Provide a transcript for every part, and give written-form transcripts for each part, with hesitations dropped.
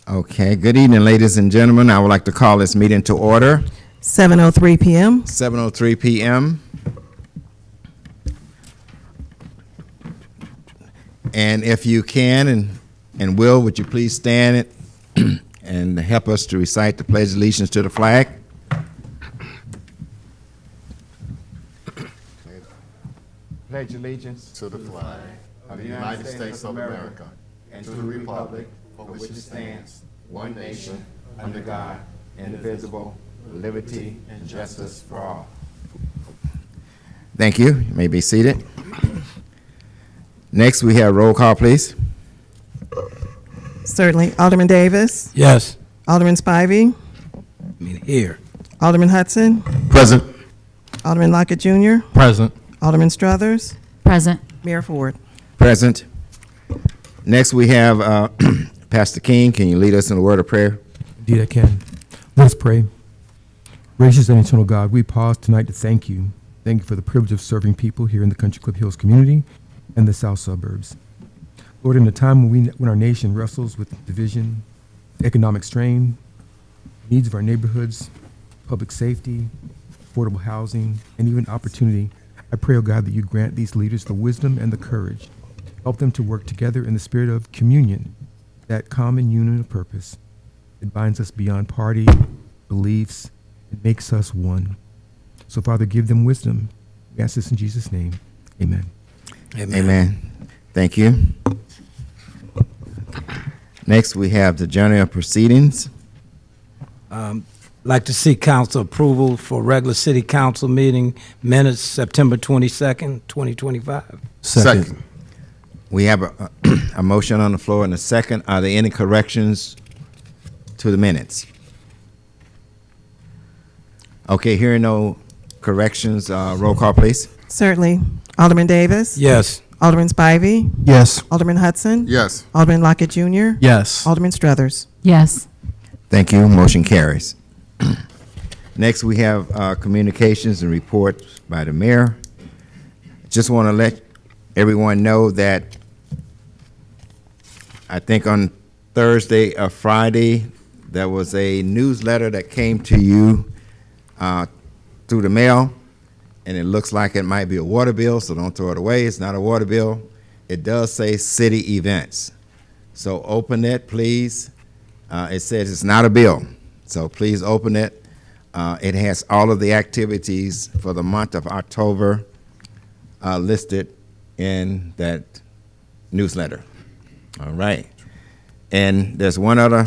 Okay, good evening, ladies and gentlemen. I would like to call this meeting to order. 7:03 p.m. 7:03 p.m. And if you can and will, would you please stand and help us to recite the Pledge of Allegiance to the flag? Pledge allegiance to the flag of the United States of America and to the republic for which it stands, one nation, under God, indivisible, with liberty and justice for all. Thank you. You may be seated. Next, we have roll call, please. Certainly. Alderman Davis. Yes. Alderman Spivey. Here. Alderman Hudson. Present. Alderman Lockett Jr. Present. Alderman Struthers. Present. Mayor Ford. Present. Next, we have Pastor King. Can you lead us in a word of prayer? Indeed, I can. Let's pray. Gracious and eternal God, we pause tonight to thank you. Thank you for the privilege of serving people here in the Country Club Hills community and the South suburbs. Lord, in a time when our nation wrestles with division, economic strain, needs of our neighborhoods, public safety, affordable housing, and even opportunity, I pray, oh God, that you grant these leaders the wisdom and the courage. Help them to work together in the spirit of communion, that common union of purpose that binds us beyond party, beliefs, and makes us one. So, Father, give them wisdom. We ask this in Jesus' name. Amen. Amen. Thank you. Next, we have the journey of proceedings. Like to seek council approval for regular city council meeting minutes September 22nd, 2025. Second. We have a motion on the floor and a second. Are there any corrections to the minutes? Okay, hearing no corrections, roll call, please. Certainly. Alderman Davis. Yes. Alderman Spivey. Yes. Alderman Hudson. Yes. Alderman Lockett Jr. Yes. Alderman Struthers. Yes. Thank you. Motion carries. Next, we have communications and reports by the mayor. Just want to let everyone know that I think on Thursday or Friday, there was a newsletter that came to you through the mail, and it looks like it might be a water bill, so don't throw it away. It's not a water bill. It does say city events. So open it, please. It says it's not a bill, so please open it. It has all of the activities for the month of October listed in that newsletter. All right. And there's one other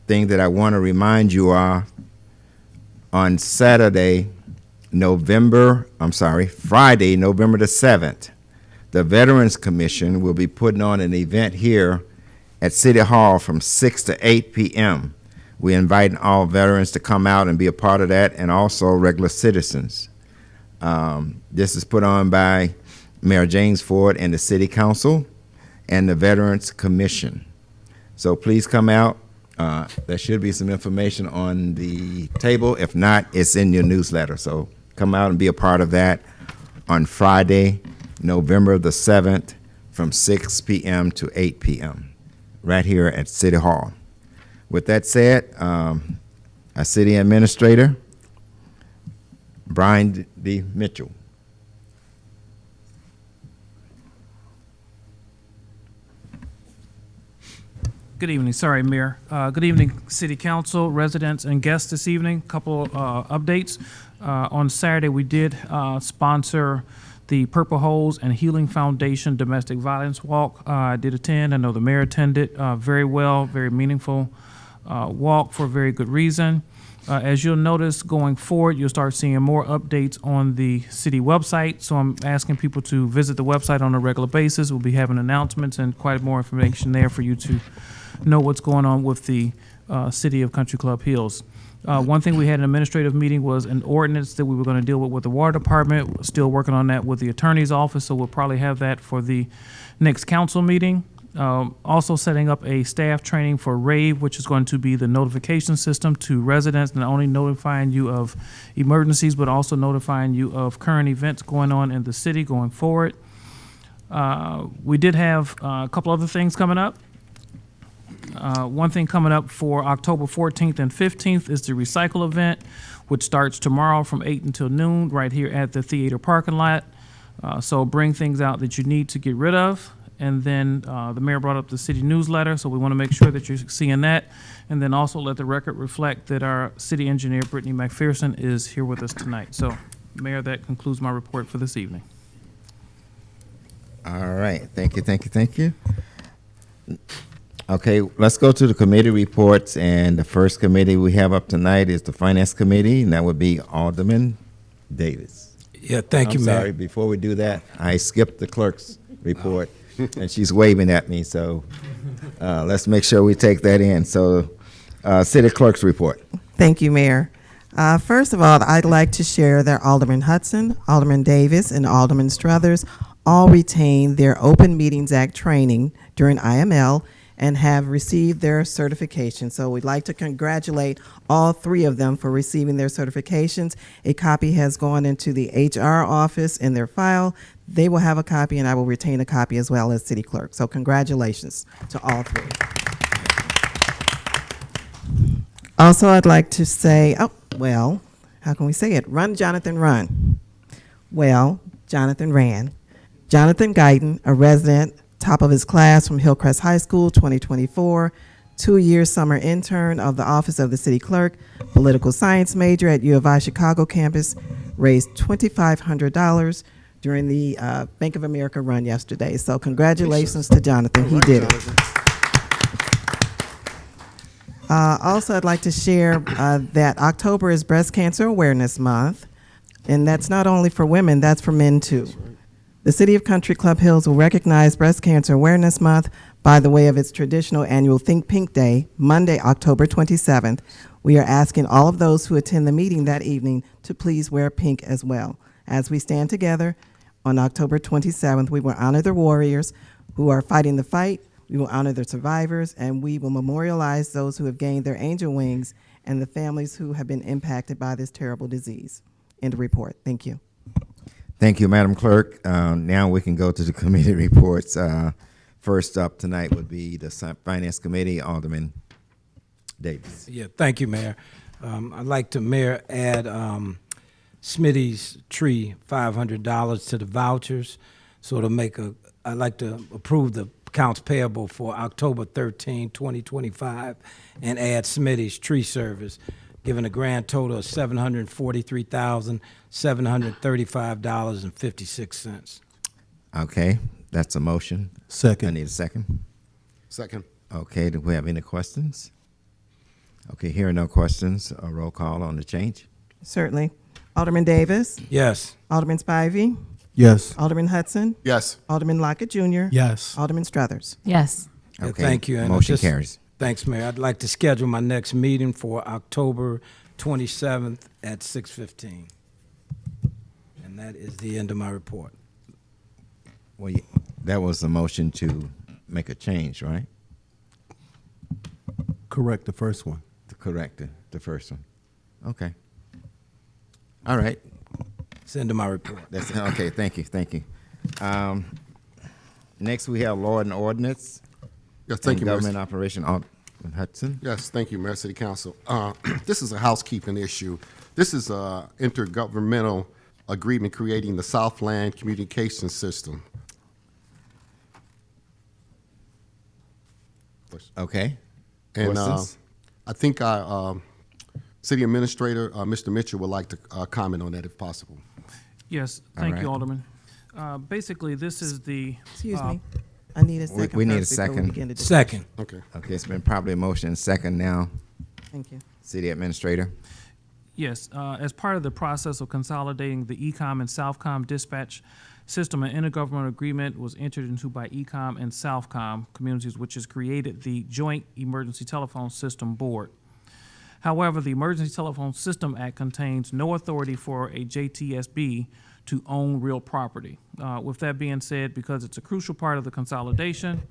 thing that I want to remind you of. On Friday, November the 7th, the Veterans Commission will be putting on an event here at City Hall from 6 to 8 p.m. We're inviting all veterans to come out and be a part of that, and also regular citizens. This is put on by Mayor James Ford and the City Council and the Veterans Commission. So please come out. There should be some information on the table. If not, it's in your newsletter. So come out and be a part of that on Friday, November the 7th, from 6 p.m. to 8 p.m. right here at City Hall. With that said, our city administrator, Brian D. Mitchell. Good evening. Sorry, Mayor. Good evening, City Council, residents, and guests this evening. Couple updates. On Saturday, we did sponsor the Purple Holes and Healing Foundation Domestic Violence Walk. I did attend. I know the mayor attended very well, very meaningful walk for a very good reason. As you'll notice going forward, you'll start seeing more updates on the city website. So I'm asking people to visit the website on a regular basis. We'll be having announcements and quite more information there for you to know what's going on with the city of Country Club Hills. One thing we had an administrative meeting was an ordinance that we were going to deal with the water department. We're still working on that with the attorney's office, so we'll probably have that for the next council meeting. Also setting up a staff training for RAVE, which is going to be the notification system to residents, not only notifying you of emergencies, but also notifying you of current events going on in the city going forward. We did have a couple other things coming up. One thing coming up for October 14th and 15th is the recycle event, which starts tomorrow from 8 until noon right here at the theater parking lot. So bring things out that you need to get rid of. And then the mayor brought up the city newsletter, so we want to make sure that you're seeing that. And then also let the record reflect that our city engineer, Brittany McPherson, is here with us tonight. So, Mayor, that concludes my report for this evening. All right, thank you. Okay, let's go to the committee reports, and the first committee we have up tonight is the Finance Committee, and that would be Alderman Davis. Yeah, thank you, I'm Mayor. sorry, before we do that, I skipped the clerk's report, and she's waving at me, so let's make sure we take that in. So, City Clerk's report. Thank you, Mayor. First of all, I'd like to share that Alderman Hudson, Alderman Davis, and Alderman Struthers all retained their Open Meetings Act training during IML and have received their certification. So we'd like to congratulate all three of them for receiving their certifications. A copy has gone into the HR office in their file. They will have a copy, and I will retain a copy as well as city clerk. So congratulations to all three. Also, I'd like to say, how can we say it? Run, Jonathan, run. Well, Jonathan ran. Jonathan Guyton, a resident, top of his class from Hillcrest High School, 2024, 2-year summer intern of the Office of the City Clerk, political science major at U of I Chicago campus, raised $2,500 during the Bank of America run yesterday. So congratulations to Jonathan. He did it. Also, I'd like to share that October is Breast Cancer Awareness Month, and that's not only for women, that's for men too. The City of Country Club Hills will recognize Breast Cancer Awareness Month by the way of its traditional annual Think Pink Day, Monday, October 27th. We are asking all of those who attend the meeting that evening to please wear pink as well. As we stand together on October 27th, we will honor the warriors who are fighting the fight, we will honor the survivors, and we will memorialize those who have gained their angel wings and the families who have been impacted by this terrible disease. End of report. Thank you. Thank you, Madam Clerk. Now we can go to the committee reports. First up tonight would be the Finance Committee, Alderman Davis. Yeah, thank you, Mayor. I'd like to, Mayor, add Smitty's tree, $500 to the vouchers. So to make I'd like to approve the accounts payable for October 13, 2025, and add Smitty's tree service, giving a grand total of $743,735.56. Okay, that's a motion. Second. I need a second. Second. Okay, do we have any questions? Okay, hearing no questions, a roll call on the change. Certainly. Alderman Davis, Yes. Alderman Spivey, Yes. Alderman Hudson, Yes. Alderman Lockett Jr., Yes. Alderman Struthers. Yes. Yeah, Okay, thank you. And motion carries. Thanks, Mayor. I'd like to schedule my next meeting for October 27th at 6:15. And that is the end of my report. Well, that was a motion to make a change, right? Correct the first one. To correct the first one. Okay. All right. It's the end of my report. That's okay. Thank you. Next, we have Law and Ordinance. Yes, thank you, Mayor. Government Operation, Alderman Hudson. Yes, thank you, Mayor, City Council. This is a housekeeping issue. This is a intergovernmental agreement creating the Southland Communication System. Okay. And Questions? I think our City Administrator, Mr. Mitchell, would like to comment on that if possible. Yes, All thank right. you, Alderman. Basically, this is the. Excuse me. I need a second. we need a first before we second. begin the discussion. Second. Okay. Okay, it's been probably a motion second now. Thank you. City Administrator. Yes, as part of the process of consolidating the ECOM and Southcom dispatch system, an intergovernmental agreement was entered into by ECOM and Southcom communities, which has created the Joint Emergency Telephone System Board. However, the Emergency Telephone System Act contains no authority for a JTSB to own real property. With that being said, because it's a crucial part of the consolidation,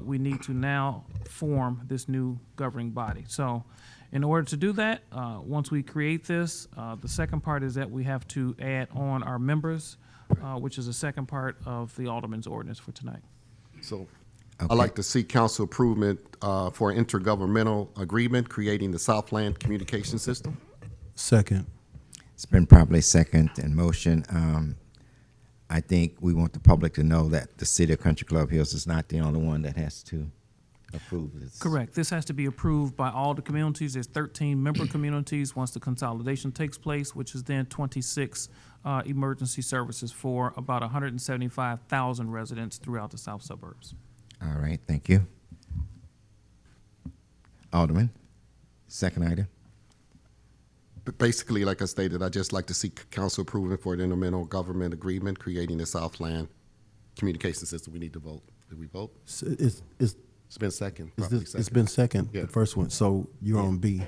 we need to now form this new governing body. So in order to do that, once we create this, the second part is that we have to add on our members, which is the second part of the Alderman's ordinance for tonight. So I'd like to seek council approval for an intergovernmental agreement creating the Southland Communication System. Second. It's been properly second in motion. I think we want the public to know that the City of Country Club Hills is not the only one that has to approve this. Correct. This has to be approved by all the communities. There's 13 member communities once the consolidation takes place, which is then 26 emergency services for about 175,000 residents throughout the south suburbs. All right, thank you. Alderman, second item. But basically, like I stated, I'd just like to seek council approval for an intergovernmental government agreement creating the Southland Communication System. We need to vote. Did we vote? It's been second. Properly It's second. been second, Yeah. the first one. So you're on B.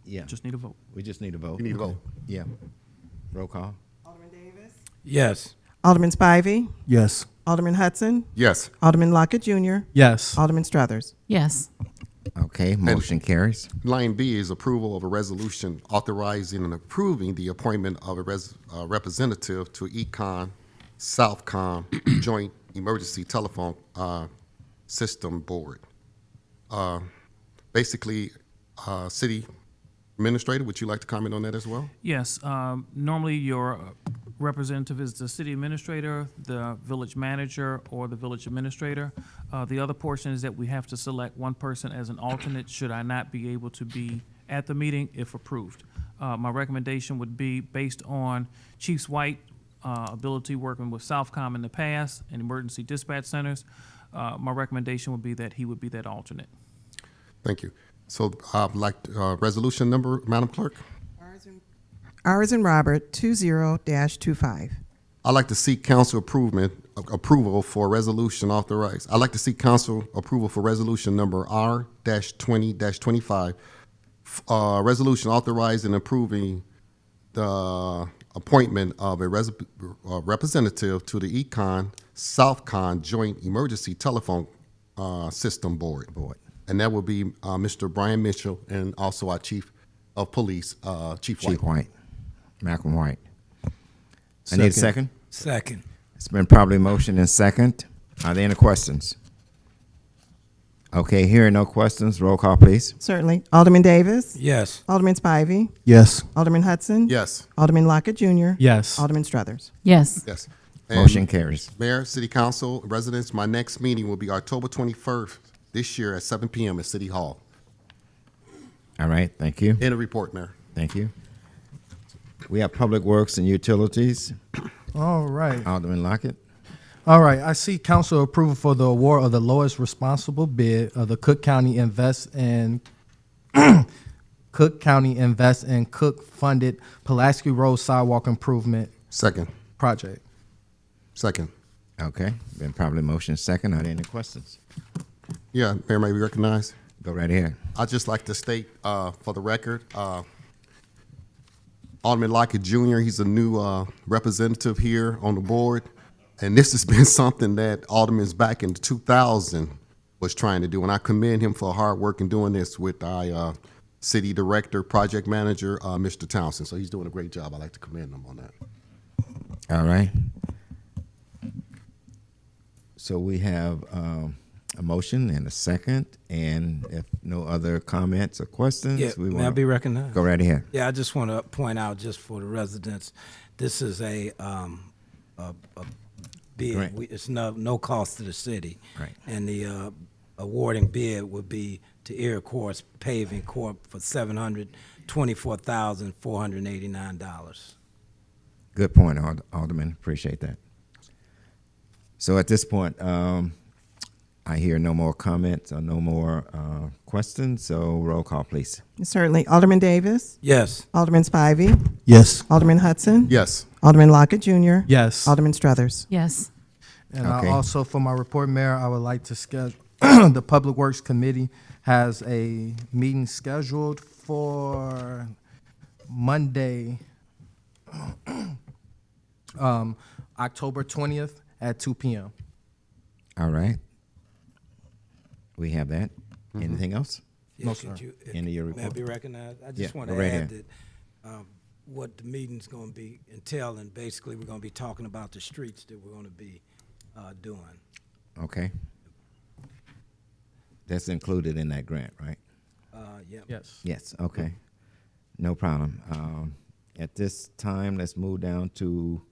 Yeah, Just need a vote. we just need a vote. You need a vote. Yeah. Roll call. Alderman Davis. Yes. Alderman Spivey. Yes. Alderman Hudson. Yes. Alderman Lockett Jr. Yes. Alderman Struthers. Yes. Okay, motion carries. Line B is approval of a resolution authorizing and approving the appointment of a representative to Econ Southcom Joint Emergency Telephone System Board. Basically, City Administrator, would you like to comment on that as well? Yes, normally your representative is the city administrator, the village manager, or the village administrator. The other portion is that we have to select one person as an alternate should I not be able to be at the meeting if approved. My recommendation would be based on Chief White ability working with Southcom in the past and emergency dispatch centers. My recommendation would be that he would be that alternate. Thank you. So I'd like resolution number, Madam Clerk. R as in Robert, 20-25. I'd like to seek council approval for resolution authorized. I'd like to seek council approval for resolution number R-20-25. Resolution authorizing and approving the appointment of a representative to the Econ Southcon Joint Emergency Telephone System Board. And that will be Mr. Brian Mitchell and also our Chief of Police, Chief White. Chief White, Malcolm White. I need a second. Second. It's been probably motion and second. Are there any questions? Okay, hearing no questions, roll call, please. Certainly. Alderman Davis. Yes. Alderman Spivey. Yes. Alderman Hudson. Yes. Alderman Lockett Jr. Yes. Alderman Struthers. Yes. Yes. And Motion carries. Mayor, City Council, residents, my next meeting will be October 21st this year at 7 p.m. at City Hall. All right, thank you. In a report, Mayor. Thank you. We have Public Works and Utilities. All right. Alderman Lockett. All right. I see council approval for the award of the lowest responsible bid of the Cook County Invest in Cook funded Pulaski Road Sidewalk Improvement Second. Project. Second. Okay, been probably motion second. Are there any questions? Yeah, Mayor, may we recognize? Go right ahead. I'd just like to state for the record, Alderman Lockett Jr., he's a new representative here on the board. And this has been something that Alderman's back in 2000 was trying to do. And I commend him for hard work in doing this with our city director, project manager, Mr. Townsend. So he's doing a great job. I'd like to commend him on that. All right. So we have a motion and a second, and if no other comments or questions, Yeah, we may I want be recognized? go right ahead. Yeah, I just want to point out, just for the residents, this is a bid. Right. It's no cost to the city. Right. And the awarding bid would be to Iroquois Paving Corp. for $724,489. Good point, Alderman. Appreciate that. So at this point, I hear no more comments or no more questions, so roll call, please. Certainly. Alderman Davis. Yes. Alderman Spivey. Yes. Alderman Hudson. Yes. Alderman Lockett Jr. Yes. Alderman Struthers. Yes. And Okay. also for my report, Mayor, I would like to schedule, the Public Works Committee has a meeting scheduled for Monday, October 20th at 2 p.m. All right. We have that. Anything else? Yeah, No, could sir. you- End of your May I report. be recognized? I Yeah, just want go to right add ahead. that what the meeting's going to be entailing. Basically, we're going to be talking about the streets that we're going to be doing. Okay. That's included in that grant, right? Yeah. Yes. Yes, okay. No problem. At this time, let's move down to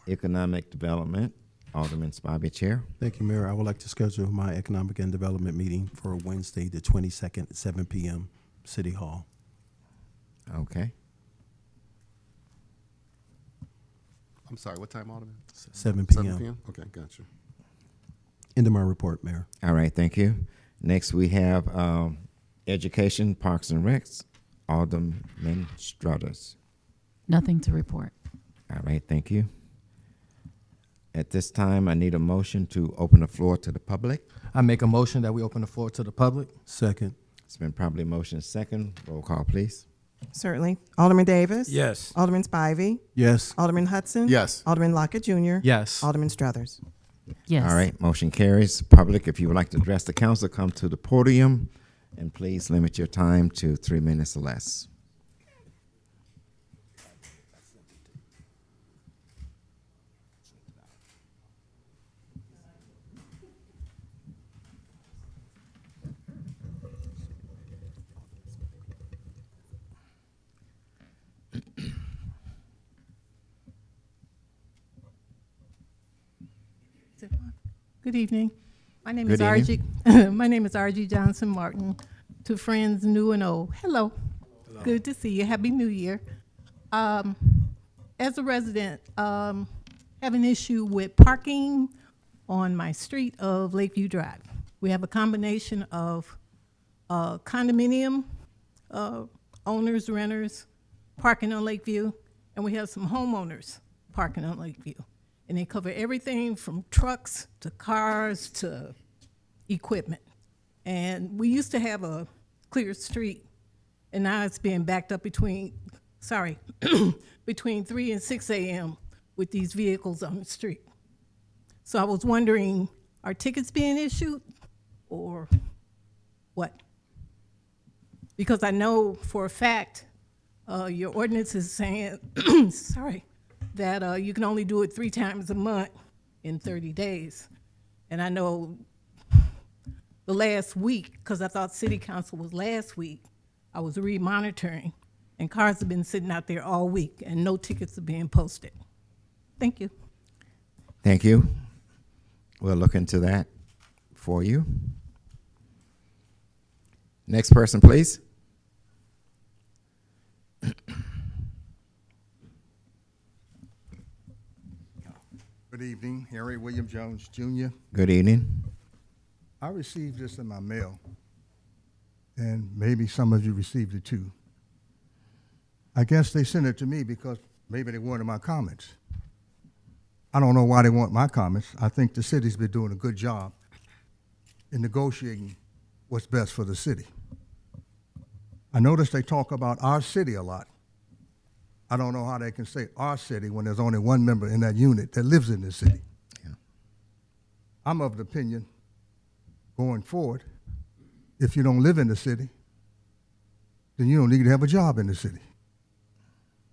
economic development. Alderman Spivey, Chair. Thank you, Mayor. I would like to schedule my Economic and Development meeting for Wednesday, the 22nd, at 7 p.m., City Hall. Okay. I'm sorry, what time, Alderman? 7 7 p.m. p.m.? Okay, gotcha. End of my report, Mayor. All right, thank you. Next, we have Education, Parks and Recs, Alderman Struthers. Nothing to report. All right, thank you. At this time, I need a motion to open the floor to the public. I make a motion that we open the floor to the public. Second. It's been probably motion second. Roll call, please. Certainly. Alderman Davis. Yes. Alderman Spivey. Yes. Alderman Hudson. Yes. Alderman Lockett Jr. Yes. Alderman Struthers. Yes. All right, motion carries. Public, if you would like to address the council, come to the podium, and please limit your time to 3 minutes or less. Good evening. My name Good is evening. RG. My name is RG Johnson Martin. To friends new and old, hello. Good to see you. Happy New Year. As a resident, have an issue with parking on my street of Lakeview Drive. We have a combination of condominium owners, renters parking on Lakeview, and we have some homeowners parking on Lakeview. And they cover everything from trucks to cars to equipment. And we used to have a clear street, and now it's being backed up between 3 and 6 a.m. with these vehicles on the street. So I was wondering, are tickets being issued or what? Because I know for a fact your ordinance is saying, that you can only do it 3 times a month in 30 days. And I know the last week, because I thought city council was last week, I was re-monitoring, and cars have been sitting out there all week, and no tickets are being posted. Thank you. Thank you. We'll look into that for you. Next person, please. Good evening, Harry William Jones, Jr. Good evening. I received this in my mail, and maybe some of you received it too. I guess they sent it to me because maybe they wanted my comments. I don't know why they want my comments. I think the city's been doing a good job in negotiating what's best for the city. I notice they talk about our city a lot. I don't know how they can say our city when there's only one member in that unit that lives in this city. Yeah. I'm of the opinion, going forward, if you don't live in the city, then you don't need to have a job in the city.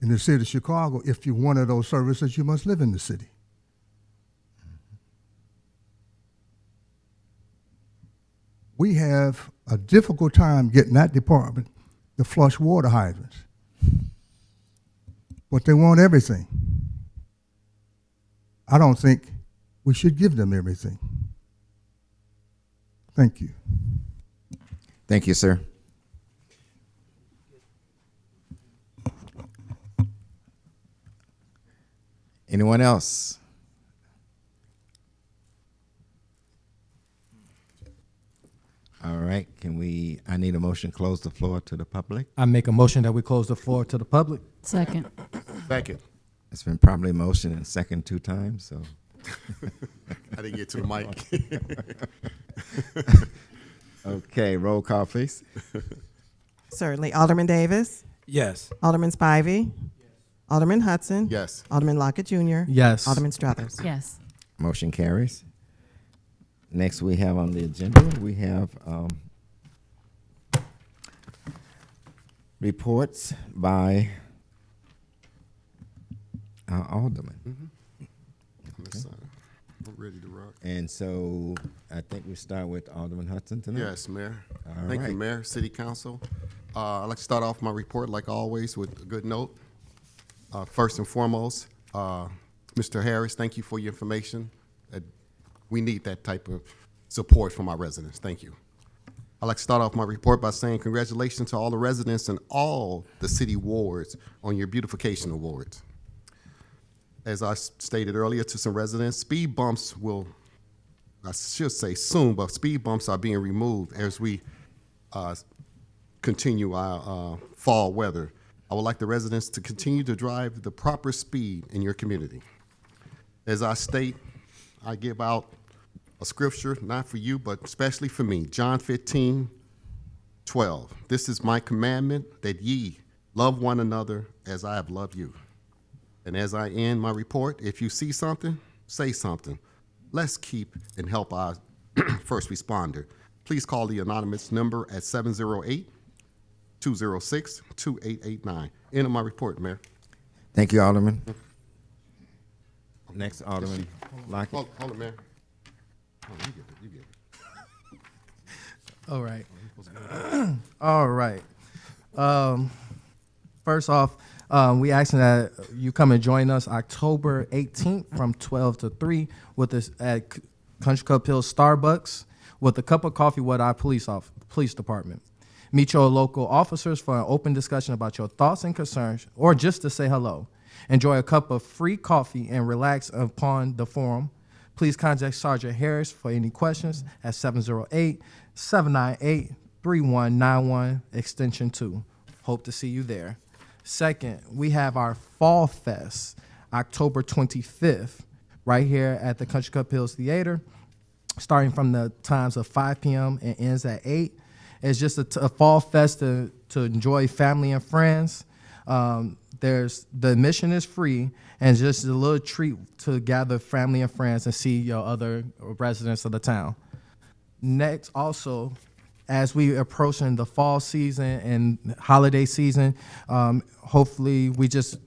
In the city of Chicago, if you're one of those services, you must live in the city. We have a difficult time getting that department to flush water hydrants. But they want everything. I don't think we should give them everything. Thank you. Thank you, sir. Anyone else? All right, I need a motion to close the floor to the public. I make a motion that we close the floor to the public. Second. Second. It's been probably motion and second 2 times, so. I didn't get to the mic. Okay, roll call, please. Certainly. Alderman Davis. Yes. Alderman Spivey. Alderman Hudson. Yes. Alderman Lockett Jr. Yes. Alderman Struthers. Yes. Motion carries. Next, we have on the agenda, we have reports by our alderman. Let's, Ready to rock. And so I think we start with Alderman Hudson tonight. Yes, Mayor. All Thank right. you, Mayor, City Council. I'd like to start off my report, like always, with a good note. First and foremost, Mr. Harris, thank you for your information. We need that type of support from our residents. Thank you. I'd like to start off my report by saying congratulations to all the residents in all the city wards on your beautification awards. As I stated earlier to some residents, speed bumps will, I should say soon, but speed bumps are being removed as we continue our fall weather. I would like the residents to continue to drive the proper speed in your community. As I state, I give out a scripture, not for you, but especially for me, John 15:12. This is my commandment, that ye love one another as I have loved you. And as I end my report, if you see something, say something. Let's keep and help our first responder. Please call the anonymous number at 708-206-2889. End of my report, Mayor. Thank you, Alderman. Next, Alderman Lockett. Hold it, Mayor. Oh, you get it. All right. All right. First off, we asking that you come and join us October 18th from 12 to 3 with us at Country Club Hills Starbucks with a cup of coffee with our police department. Meet your local officers for an open discussion about your thoughts and concerns, or just to say hello. Enjoy a cup of free coffee and relax upon the forum. Please contact Sergeant Harris for any questions at 708-798-3191, extension 2. Hope to see you there. Second, we have our Fall Fest, October 25th, right here at the Country Club Hills Theater, starting from the times of 5 p.m. and ends at 8. It's just a fall fest to enjoy family and friends. The admission is free, and just a little treat to gather family and friends and see your other residents of the town. Next, also, as we approaching the fall season and holiday season, hopefully we just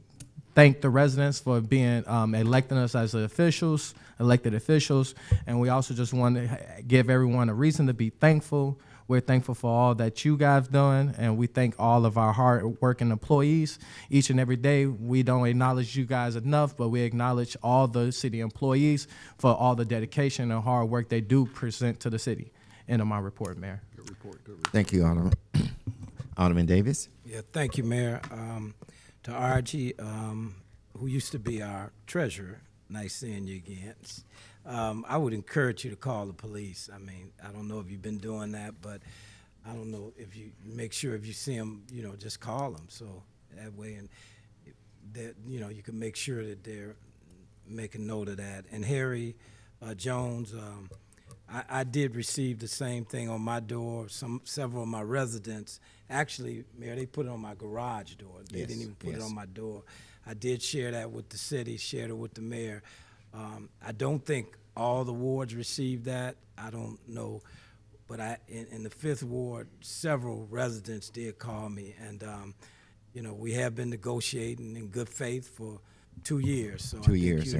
thank the residents for being electing us as elected officials, and we also just want to give everyone a reason to be thankful. We're thankful for all that you guys have done, and we thank all of our hard-working employees. Each and every day, we don't acknowledge you guys enough, but we acknowledge all the city employees for all the dedication and hard work they do present to the city. End of my report, Mayor. Good report. Thank you, Alderman. Alderman Davis. Yeah, thank you, Mayor. To RG, who used to be our treasurer, nice seeing you again. I would encourage you to call the police. I mean, I don't know if you've been doing that, but I don't know if you make sure if you see them, just call them. So that way, and that you can make sure that they're making note of that. And Harry Jones, I did receive the same thing on my door. Several of my residents, actually, Mayor, they put it on my garage door. They didn't even put it on my door. I did share that with the city, shared it with the mayor. I don't think all the wards received that. I don't know, but in the 5th ward, several residents did call me, and we have been negotiating in good faith for 2 years. So 2 years,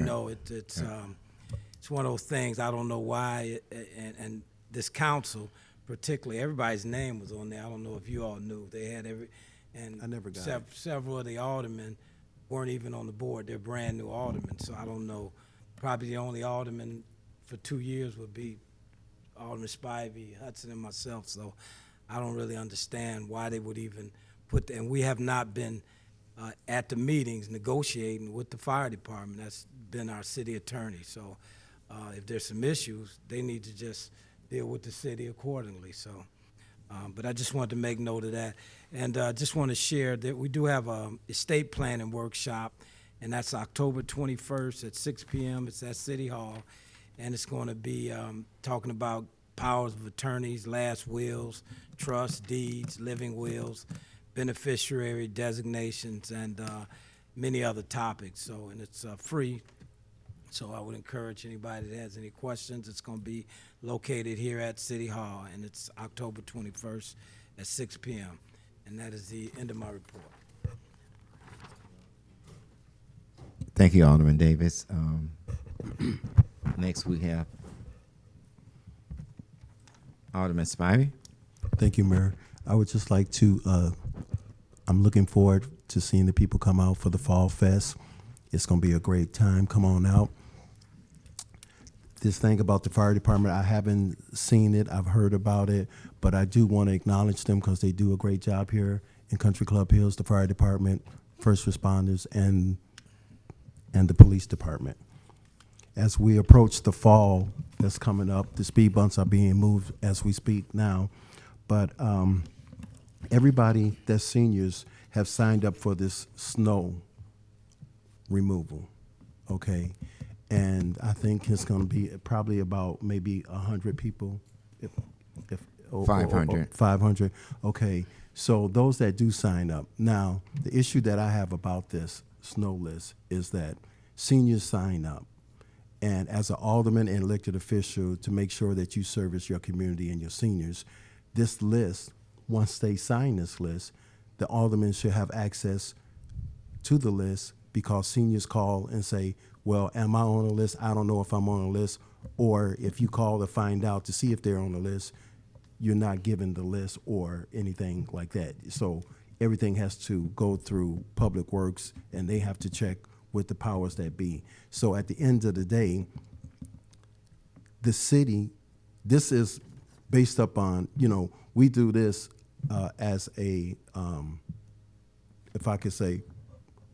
it's one of those things. I don't know why, and this council particularly, everybody's name was on there. I don't know if you all knew. They had and I never got it. Several of the aldermen weren't even on the board. They're brand new aldermen, so I don't know. Probably the only alderman for 2 years would be Alderman Spivey, Hudson, and myself. So I don't really understand why they would even put that. And we have not been at the meetings negotiating with the fire department. That's been our city attorney. So if there's some issues, they need to just deal with the city accordingly. So, but I just wanted to make note of that. And just want to share that we do have an estate planning workshop, and that's October 21st at 6 p.m. It's at City Hall, and it's going to be talking about powers of attorneys, last wills, trusts, deeds, living wills, beneficiary designations, and many other topics. So, and it's free. So I would encourage anybody that has any questions. It's going to be located here at City Hall, and it's October 21st at 6 p.m. And that is the end of my report. Thank you, Alderman Davis. Next, we have Alderman Spivey. Thank you, Mayor. I would just like to, I'm looking forward to seeing the people come out for the Fall Fest. It's going to be a great time. Come on out. This thing about the fire department, I haven't seen it. I've heard about it, but I do want to acknowledge them because they do a great job here in Country Club Hills, the fire department, first responders, and the police department. As we approach the fall that's coming up, the speed bumps are being moved as we speak now, but everybody that's seniors have signed up for this snow removal, okay? And I think it's going to be probably about maybe 100 people, if 500. 500. Okay, so those that do sign up. Now, the issue that I have about this snow list is that seniors sign up, and as an alderman and elected official, to make sure that you service your community and your seniors, this list, once they sign this list, the alderman should have access to the list, because seniors call and say, well, am I on the list? I don't know if I'm on the list. Or if you call to find out to see if they're on the list, you're not given the list or anything like that. So everything has to go through Public Works, and they have to check with the powers that be. So at the end of the day, the city, this is based upon, we do this as a, if I could say,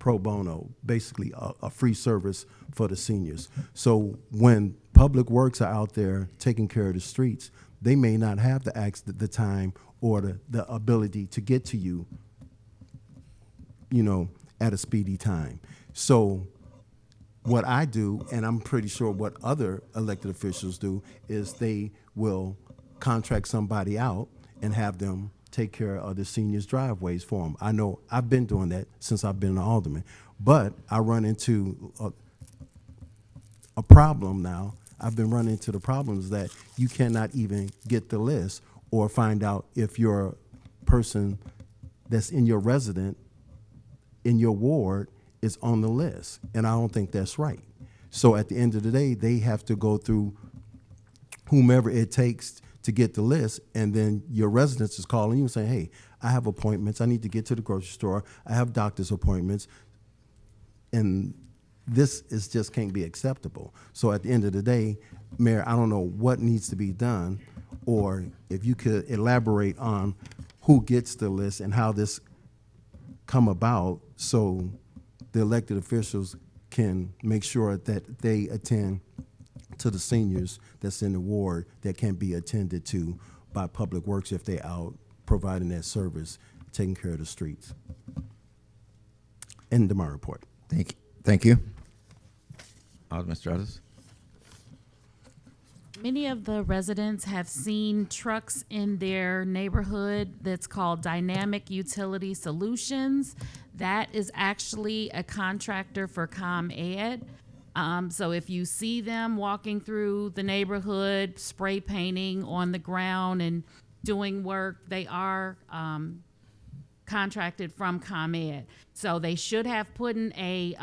pro bono, basically a free service for the seniors. So when Public Works are out there taking care of the streets, they may not have the time or the ability to get to you, at a speedy time. So what I do, and I'm pretty sure what other elected officials do, is they will contract somebody out and have them take care of the seniors' driveways for them. I know I've been doing that since I've been an alderman, but I run into a problem now. I've been running into the problems that you cannot even get the list or find out if your person that's in your resident, in your ward, is on the list. And I don't think that's right. So at the end of the day, they have to go through whomever it takes to get the list, and then your residents is calling you and saying, hey, I have appointments, I need to get to the grocery store, I have doctor's appointments, and this is just can't be acceptable. So at the end of the day, Mayor, I don't know what needs to be done, or if you could elaborate on who gets the list and how this come about, so the elected officials can make sure that they attend to the seniors that's in the ward that can be attended to by Public Works if they're out providing that service, taking care of the streets. End of my report. Thank you. Alderman Strathers. Many of the residents have seen trucks in their neighborhood that's called Dynamic Utility Solutions. That is actually a contractor for ComEd. So if you see them walking through the neighborhood, spray painting on the ground and doing work, they are contracted from ComEd. So they should have put in a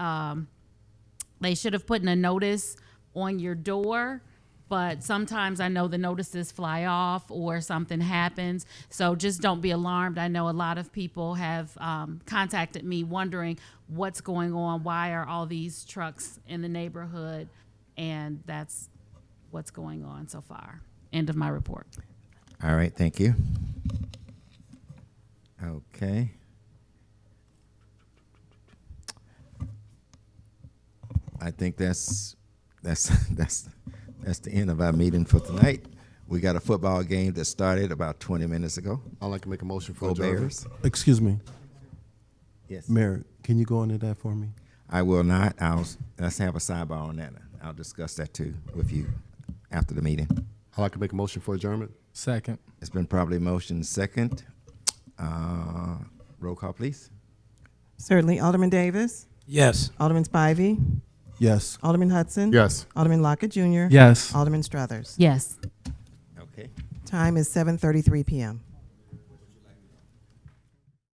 notice on your door. But sometimes I know the notices fly off or something happens. So just don't be alarmed. I know a lot of people have contacted me wondering what's going on. Why are all these trucks in the neighborhood? And that's what's going on so far. End of my report. All right, thank you. Okay. I think that's the end of our meeting for tonight. We got a football game that started about 20 minutes ago. I'd like to make a motion for Go adjournment. Bears. Excuse me, Yes. Mayor, can you go into that for me? I will not. Let's have a sidebar on that. I'll discuss that too with you after the meeting. I'd like to make a motion for adjournment. Second. It's been probably motion second. Roll call, please. Certainly. Alderman Davis. Yes. Alderman Spivey. Yes. Alderman Hudson. Yes. Alderman Lockett Jr. Yes. Alderman Struthers. Yes. Okay. Time is 7:33 p.m.